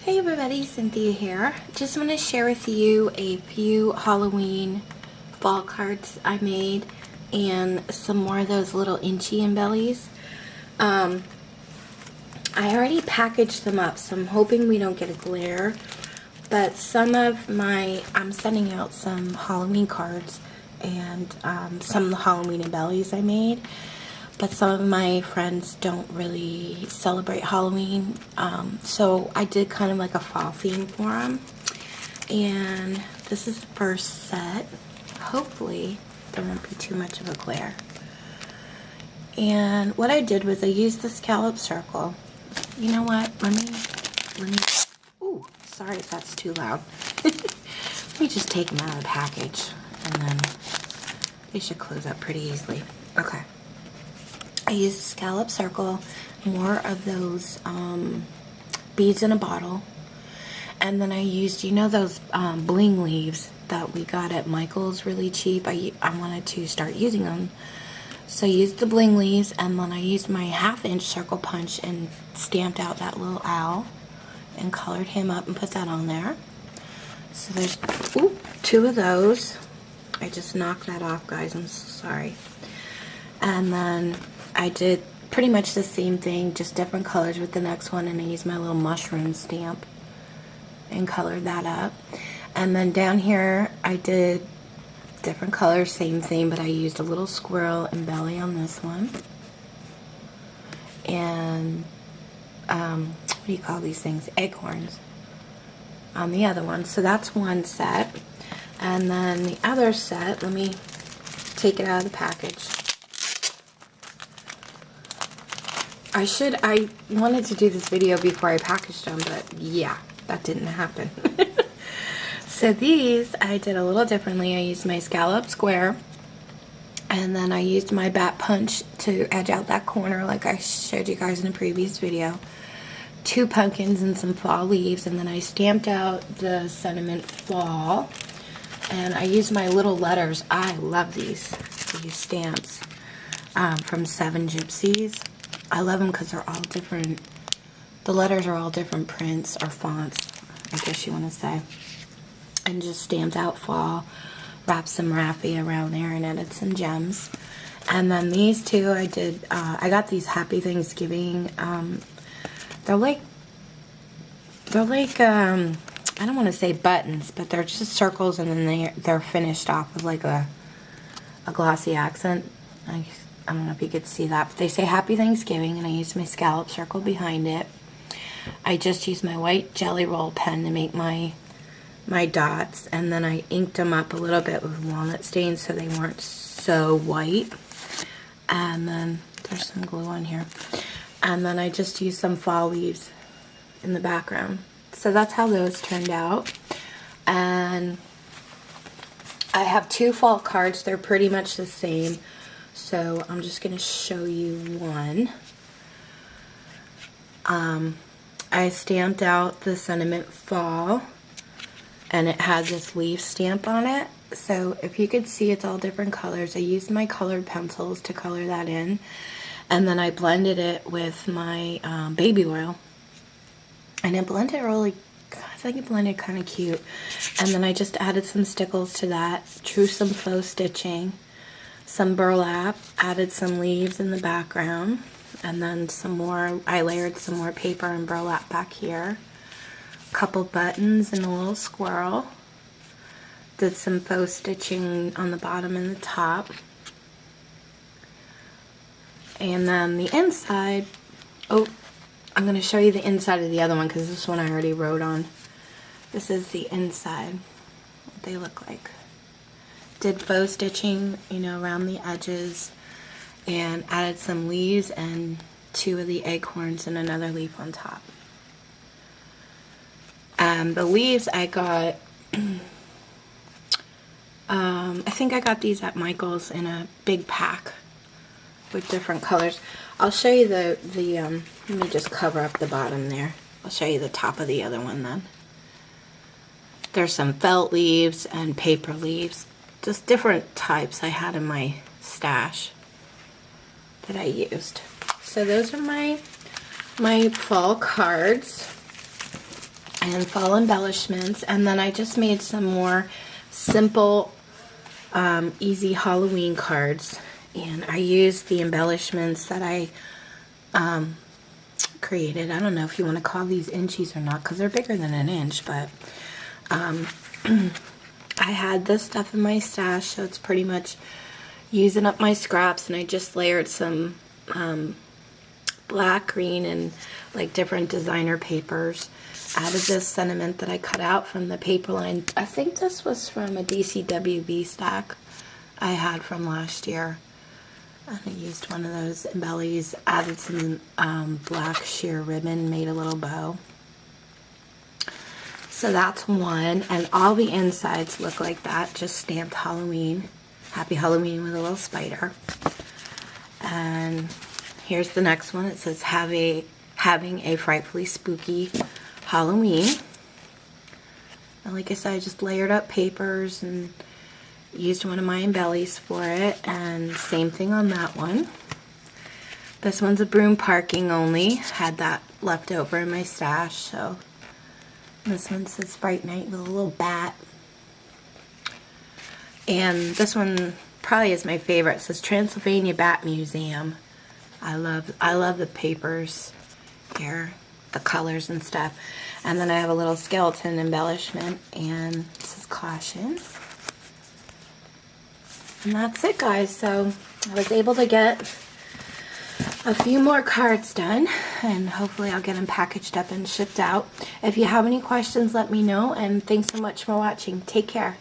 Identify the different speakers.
Speaker 1: Hey everybody, Cynthia here. Just want to share with you a few Halloween fall cards I made and some more of those little inchy embellies. I already packaged them up, so I'm hoping we don't get a glare. But I'm sending out some Halloween cards and some of the Halloween embellies I made. But some of my friends don't really celebrate Halloween, so I did kind of like a fall theme for them. And this is the first set. Hopefully there won't be too much of a glare. And what I did was I used the scallop circle. You know what? Let me. Ooh, sorry if that's too loud. Let me just take them out of the package, and then they should close up pretty easily. Okay. I used a scallop circle, more of those beads in a bottle, and then I used, you know, those bling leaves that we got at Michael's really cheap. I wanted to start using them, so I used the bling leaves, and then I used my 1/2-inch circle punch and stamped out that little owl and colored him up and put that on there. So there's 2 of those. I just knocked that off, guys. I'm so sorry. And then I did pretty much the same thing, just different colors with the next one, and I used my little mushroom stamp and colored that up. And then down here I did different colors, same thing, but I used a little squirrel and belly on this one. And what do you call these things? Acorns on the other one. So that's one set. And then the other set, let me take it out of the package. I wanted to do this video before I packaged them, but yeah, that didn't happen. So these, I did a little differently. I used my scallop square, and then I used my bat punch to edge out that corner like I showed you guys in a previous video. 2 pumpkins and some fall leaves, and then I stamped out the sentiment fall, and I used my little letters. I love these stamps from 7 Gypsies. I love them because they're all different. The letters are all different prints or fonts, I guess you want to say. And just stamped out fall, wrapped some raffia around there, and added some gems. And then these 2 I did, I got these Happy Thanksgiving. They're like I don't want to say buttons, but they're just circles, and then they're finished off with like a glossy accent. I don't know if you could see that, but they say Happy Thanksgiving, and I used my scallop circle behind it. I just used my white Jelly Roll pen to make my dots, and then I inked them up a little bit with walnut stains so they weren't so white. And then there's some glue on here. And then I just used some fall leaves in the background. So that's how those turned out. And I have 2 fall cards. They're pretty much the same. So I'm just going to show you one. I stamped out the sentiment fall, and it had this leaf stamp on it. So if you could see, it's all different colors. I used my colored pencils to color that in, and then I blended it with my baby oil, and it blended really, I think it blended kind of cute. And then I just added some stickles to that, drew some faux stitching, some burlap, added some leaves in the background, and then some more, I layered some more paper and burlap back here. A couple buttons and a little squirrel. Did some faux stitching on the bottom and the top. And then the inside, I'm going to show you the inside of the other one because this one I already wrote on. This is the inside, what they look like. Did faux stitching, you know, around the edges, and added some leaves and 2 of the acorns and another leaf on top. The leaves I got, I think I got these at Michael's in a big pack with different colors. I'll show you let me just cover up the bottom there. I'll show you the top of the other one then. There's some felt leaves and paper leaves. Just different types I had in my stash that I used. So those are my fall cards. and fall embellishments. And then I just made some more simple, easy Halloween cards. And I used the embellishments that I created. I don't know if you want to call these inchies or not, because they're bigger than an inch, but I had this stuff in my stash, so it's pretty much using up my scraps, and I just layered some black, green, and like different designer papers out of this sentiment that I cut out from the paper line. I think this was from a DCWB stack I had from last year. And I used one of those embellies, added some black sheer ribbon, made a little bow. So that's one, and all the insides look like that, just stamped Halloween. Happy Halloween with a little spider. And here's the next one. It says having a frightfully spooky Halloween. And like I said, I just layered up papers and used one of my embellies for it, and same thing on that one. This one's a broom parking only. Had that left over in my stash, so this one says Sprite Night with a little bat. And this one probably is my favorite. It says Transylvania Bat Museum. I love the papers here, the colors and stuff. And then I have a little skeleton embellishment, and this is Caution. And that's it, guys. So I was able to get a few more cards done, and hopefully I'll get them packaged up and shipped out. If you have any questions, let me know, and thanks so much for watching. Take care.